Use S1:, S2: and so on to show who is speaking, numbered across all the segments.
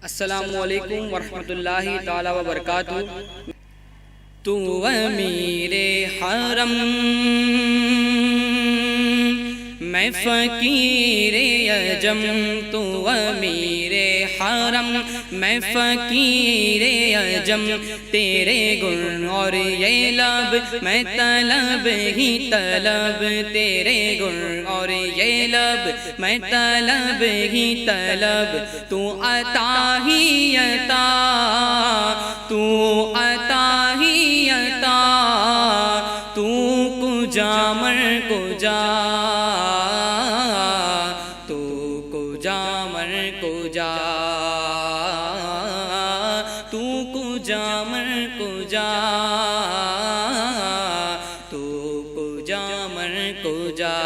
S1: السلام علیکم ورحمۃ اللہ تعالی وبرکاتہ۔ تو امیر حرم میں فقیر عجم، تو امیر حرم میں فقیر عجم، تیرے گن اور یہ لب میں طلب ہی طلب، تیرے گن اور یہ لب میں طلب ہی طلب، تو عطا ہی عطا، تو عطا ہی عطا، تو کجا مر کجا، تو کجا مر کجا، تو کجا مر کجا، تو کجا مر کجا۔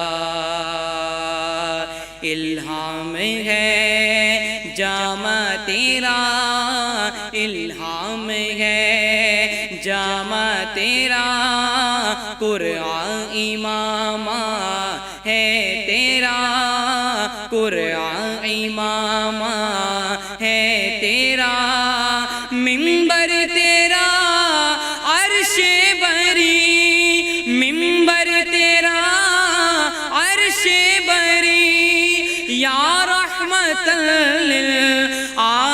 S1: الہام ہے جامہ تیرا، الہام ہے جامہ تیرا، قرآن امامہ ہے تیرا، قرآن امامہ ہے تیرا، منبر تیرا عرش بری، منبر تیرا عرش بری، یا رحمت للعالمین،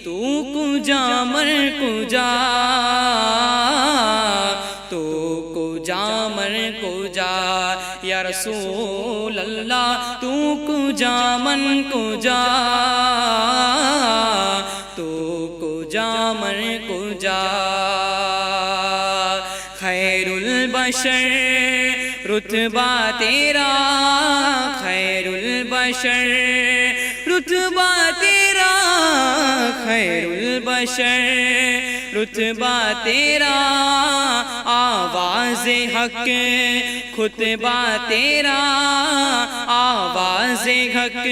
S1: تو کجا مر کجا، تو کجا مر کجا، یا رسول اللہ تو کجا من کجا، تو کجا من کجا۔ خیر البشر رتبہ تیرا، خیر البشر رتبہ تیرا، خیر البشر رتبہ تیرا، آواز حق خطبہ تیرا، آواز حق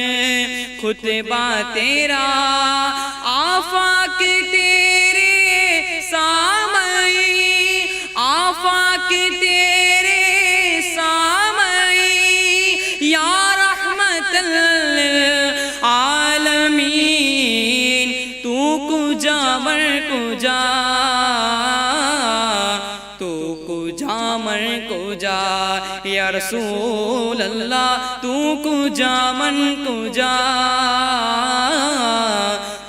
S1: خطبہ تیرا، آفاق تیرے سامعی، آفاق تیرے سامعی، یا رحمت للعالمین، تو کجا مر کجا، تو کجا مر کجا، یا رسول اللہ تو کجا من کجا،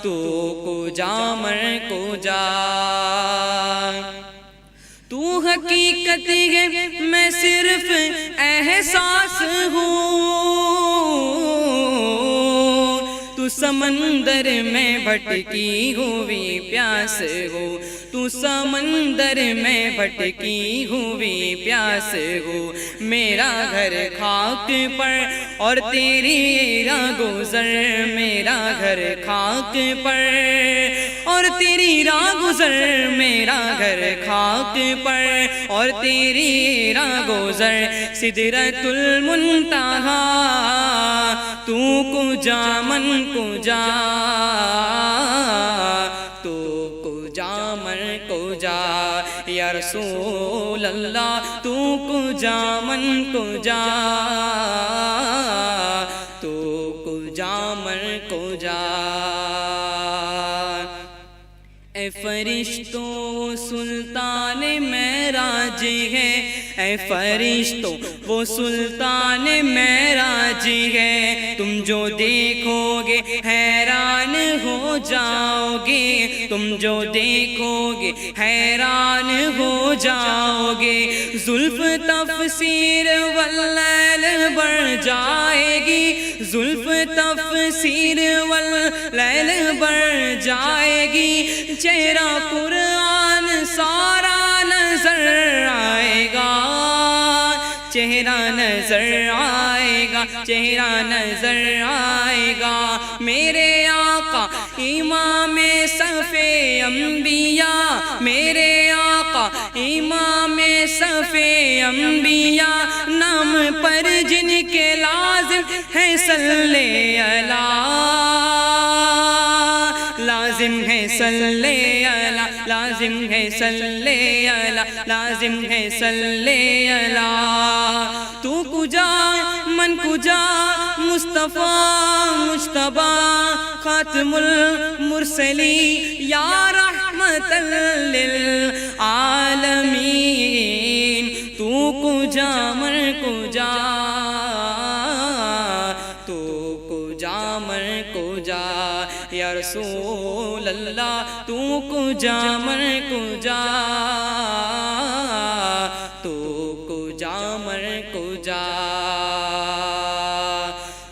S1: تو کجا مر کجا۔ تو حقیقت ہے میں صرف احساس ہوں، تو سمندر میں بھٹکی ہوئی پیاس ہو، تو سمندر میں بھٹکی ہوئی پیاس ہو، میرا گھر خاک پر اور تیری راہ گزر، میرا گھر خاک پر اور تیری راہ گزر، میرا گھر خاک پر اور تیری راہ گزر، سدرۃ المنتہا تو کجا من کجا، تو کجا من کجا، یا رسول اللہ تو کجا من کجا، تو کجا من کجا۔ اے فرشتوں سلطان معراج ہے، اے فرشتوں وہ سلطان معراج ہے، تم جو دیکھو گے حیران ہو جاؤ گے، تم جو دیکھو گے حیران ہو جاؤ گے، زلف تفسیر واللیل بڑھ جائے گی، زلف تفسیر واللیل بڑھ جائے گی، چہرہ قرآن سارا نظر آئے گا، چہرہ نظر آئے گا، چہرہ نظر آئے گا، میرے آقا امام صف انبیاء، میرے آقا امام صف انبیاء، نام پر جن کے لازم ہے صلی اللہ، لازم ہے صلی اللہ، لازم ہے صلی اللہ، لازم ہے صلی اللہ، تو کجا من کجا، مصطفیٰ مجتبیٰ خاتم المرسلین یا رحمت للعالمین تو کجا مر کجا تو کجا مر کجا یا رسول اللہ تو کجا مر کجا تو کجا مر کجا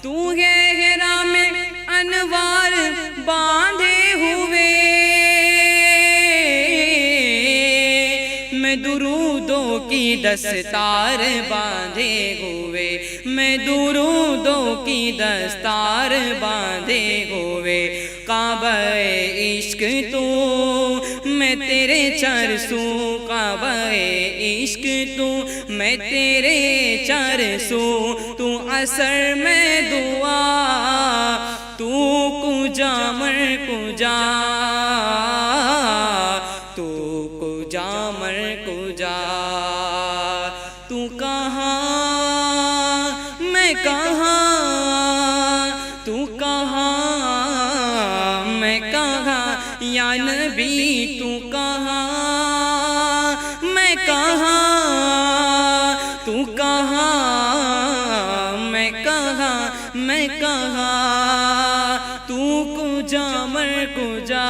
S1: تو ہے ہرا میں انوار باندھے ہوئے میں درودوں کی دستار باندھے ہوئے میں درودوں کی دستار باندھے ہوئے کعبہ عشق تو میں تیرے چرسوں کعبہ عشق تو میں تیرے چرسوں تو اثر میں دعا تو کجا مر کجا تو کجا مر کجا تو کہاں میں کہاں تو کہاں میں کہاں یا نبی تو کہاں میں کہاں تو کہاں میں کہاں میں کہاں تو کجا مر کجا